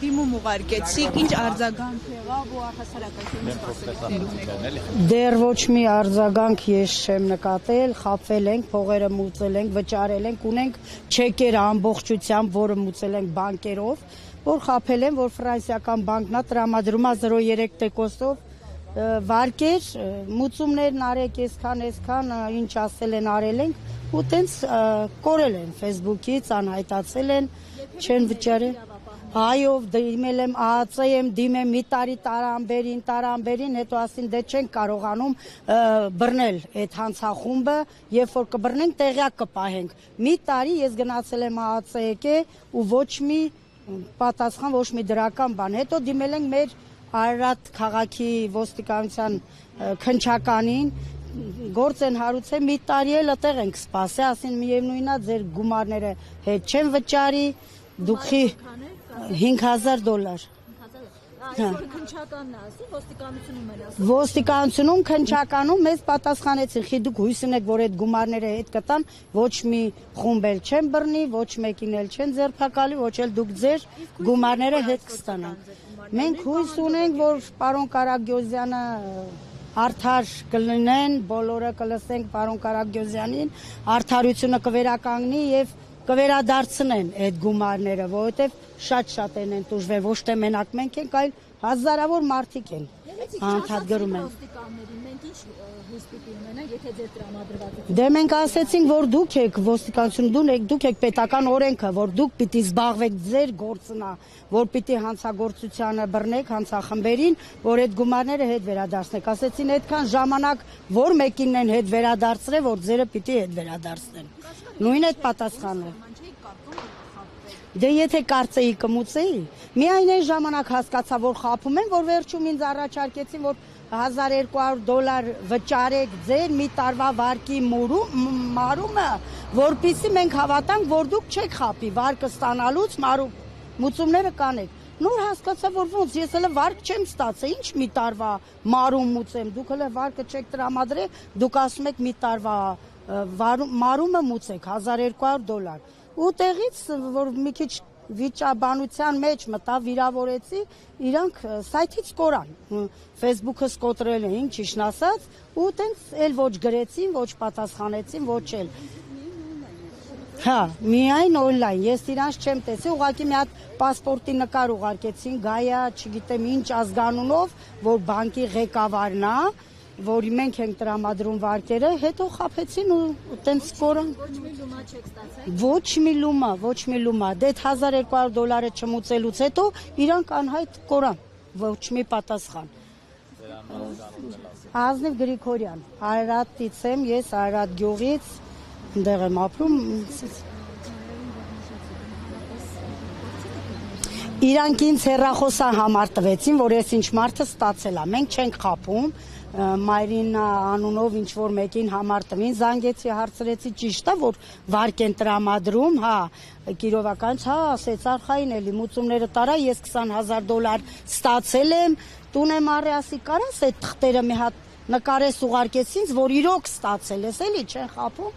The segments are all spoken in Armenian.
դիմում ուղարկեցիք, ինչ արձագանք եղավ ու առհասարակայնորեն սպասելիքներում։ Դեռ ոչ մի արձագանք ես չեմ նկատել, խաբվել ենք, փողերը մուծել ենք, վճարել ենք, ունենք չեկեր ամբողջությամբ, որը մուծել ենք բանկերով, որ խաբել են, որ ֆրանսիական բանկն է տրամադրում 0.3 տոկոսով վարկեր, մուծումներն արեք, այսքան, ինչ ասել են, արել ենք, ու տենց կորել են Facebook-ից, անհայտացել են, չեն վճարել։ Այո, դիմել եմ ԱԱՑ եմ, դիմեմ մի տարի տարամբերին, հետո ասին դե չենք կարողանում բռնել այդ հանցախումբը, երբ որ կբռնենք տեղյակ կպահենք։ Մի տարի ես գնացել եմ ԱԱՑ եկե ու ոչ մի պատասխան, ոչ մի դրական բան։ Հետո դիմել ենք մեր Արարատ քաղաքի ոստիկանության քննչականին, գործ են հարուցել, մի տարի էլ այդտեղ ենք սպասել, ասին միևնույնն է, ձեր գումարները հետ չեն վճարի, դուք $5,000։ Քննչականն ասի, ոստիկանությունում են ասում։ Ոստիկանությունում, քննչականում մեզ պատասխանեցին, խի դուք հույս ունեք, որ այդ գումարները հետ կտան, ոչ մի խումբ էլ չեն բռնի, ոչ մեկին էլ չեն ձերբակալի, ոչ էլ դուք ձեր գումարները հետ կստանաք։ Մենք հույս ունենք, որ պարոն Կարագյոզյանը արդար կլինեն, բոլորը կլսենք պարոն Կարագյոզյանին, արդարությունը կվերականգնի եւ կվերադարձնեն այդ գումարները, որովհետեւ շատ են տուժվել, ոչ թե մենակ մենք ենք, այլ հազարավոր մարդիկ են անդադգրում են։ Մենք ինչ հույս պիտի ունենանք, եթե ձեր տրամադրվածությունը։ Դե մենք ասեցինք, որ դուք եք ոստիկանություն, դուք եք պետական օրենքը, որ դուք պիտի զբաղվեք ձեր գործնա, որ պիտի հանցագործությանը բռնեք հանցախմբերին, որ այդ գումարները հետ վերադարձնեք։ Ասեցին այդքան ժամանակ որ մեկին են հետ վերադարձրել, որ ձերը պիտի հետ վերադարձնեն։ Նույն այդ պատասխանը։ Դե եթե կարծեի կմուծեի, միայն այն ժամանակ հասկացա, որ խաբում են, որ վերջում ինձ առաջարկեցին, որ $1,200 վճարեք ձեր մի տարվա վարկի մարումը, որպեսզի մենք հավատանք, որ դուք չեք խաբի, վարկը ստանալուց մուծումները կանեք։ Նոր հասկացա, որ ոնց ես հələ վարկ չեմ ստացել, ինչ մի տարվա մարում մուծեմ, դուք հələ վարկը չեք տրամադրել, դուք ասում եք մի տարվա մարումը մուծեք $1,200։ Ու տեղից, որ մի քիչ վիճաբանության մեջ մտա, վիրավորեցի, իրանք սայթից կորան, Facebook-ըս կոտրել էին, ճիշտ ասած, ու տենց էլ ոչ գրեցին, ոչ պատասխանեցին, ոչ էլ։ Հա, միայն օնլայն, ես իրանց չեմ տեսել, ուղղակի մի հատ պասպորտի նկար ուղարկեցին, Գայա, չգիտեմ ինչ ազգանունով, որ բանկի ղեկավարն է, որ մենք ենք տրամադրում վարկերը, հետո խաբեցին ու տենց կորան։ Ոչ մի լումա, դե $1,200 չմուծելուց հետո իրանք անհայտ կորան, ոչ մի պատասխան։ Ազնիվ Գրիգորյան, Արարատից եմ, ես Արարատ գյուղից, այնտեղ եմ ապրում։ Իրանք ինձ հեռախոսա համար տվեցին, որ ես ինչ մարդը ստացել է, մենք չենք խաբում, Մայրինա անունով ինչ որ մեկին համար տվին, զանգեցի, հարցրեցի, ճիշտ է, որ վարկ են տրամադրում, հա, Կիրովական, հա, ասեց արխային էլի, մուծումները տարա, ես $20,000 ստացել եմ, տուն եմ առել, ասի կարաս այդ թղթերը մի հատ նկարես ուղարկես ինձ, որ իրոք ստացել ես, էլի չեն խաբում,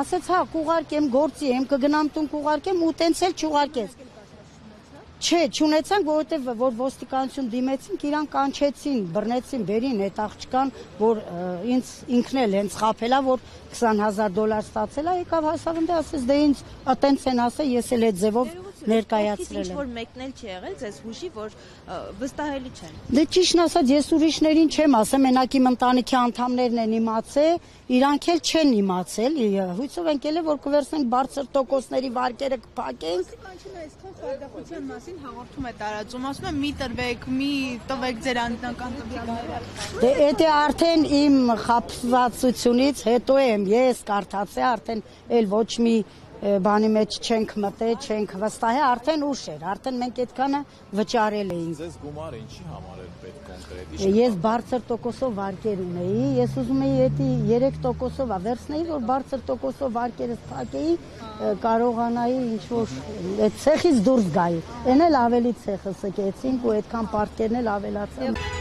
ասեց, հա, կուղարկեմ, գործի եմ, կգնամ տուն կուղարկեմ, ու տենց էլ չուղարկես։ Չէ, չունեցանք, որովհետև որ ոստիկանություն դիմեցինք, իրան կանչեցին, բռնեցին, բերին այդ աղջկան, որ ինքն էլ հենց խաբելա, որ $20,000 ստացել է, եկավ հասավ ընդ ասես, դե ինձ այտենց են ասել, ես էլ այդ ձևով ներկայացրել եմ։ Որ մեկնել չի եղել, ձեզ հուշի, որ վստահելի չեն։ Դե ճիշտն ասած, ես ուրիշներին չեմ ասել, մենակ իմ ընտանիքի անդամներն են իմացել, իրանք էլ չեն իմացել, հույսով ենք ելել, որ կվերցնենք բարձր տոկոսների վարկերը կփակենք։ Այսքան խարդախության մասին հաղորդում է տարածում, ասում է մի տրվեք, մի տվեք ձեր անձնական տվյալները։ Դե դա արդեն իմ խաբվածությունից հետո եմ ես կարդացել, արդեն էլ ոչ մի բանի մեջ չենք մտել, չենք վստահել, արդեն ուշ էր, արդեն մենք այդքանը վճարել էինք։ Ձեզ գումարը ինչի համար էր պետք կոնկրետ։ Ես բարձր տոկոսով վարկեր ունեի, ես ուզում էի դա 3%-ով վերցնեի, որ բարձր տոկոսով վարկերս փակեի, կարողանայի ինչ-որ այդ ցեխից դուրս գայի։ Էն էլ ավելի ցեխը սկեցինք ու այդքան պարտքերն էլ ավելացան։